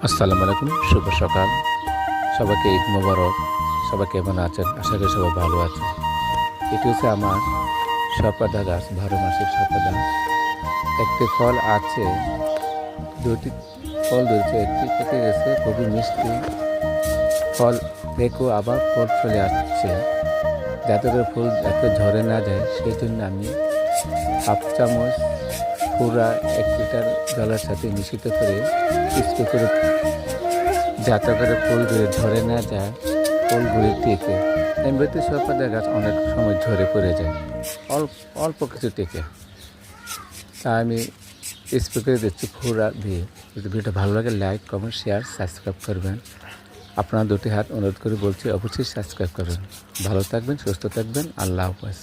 আসসালামু আলাইকুম, শুভ সকাল। সবাইকে ঈদ মোবারক। সবাই কেমন আছেন? আশা করি সবাই ভালো আছেন। এটি হচ্ছে আমার সপাদা গাছ, 12 মাসের সপাদা। একটি ফল আছে, দুটি ফল ধরেছে, একটি পেকে গেছে, খুবই মিষ্টি। ফল থেকেও আবার ফল চলে আসছে, যাতে করে ফুল যাতে ঝরে না যায় সেই জন্য আমি হাফ চামচ পুরা 1 লিটার জলের সাথে মিশ্রিত করে স্প্রে করে, যাতে করে ফুলগুলি ঝরে না যায়, ফুলগুলি টেকে। এমনিতে সপাদা গাছ অনেক সময় ঝরে পড়ে যায়, অল্প অল্প কিছু টেকে। তা আমি স্প্রে করে দিচ্ছি পুরা দিয়ে। যদি ভিডিওটা ভালো লাগে লাইক, কমেন্ট, শেয়ার, সাবস্ক্রাইব করবেন। আপনার দুটি হাত অনুরোধ করে বলছি, অবশ্যই সাবস্ক্রাইব করবেন। ভালো থাকবেন, সুস্থ থাকবেন। আল্লাহ হাফেজ।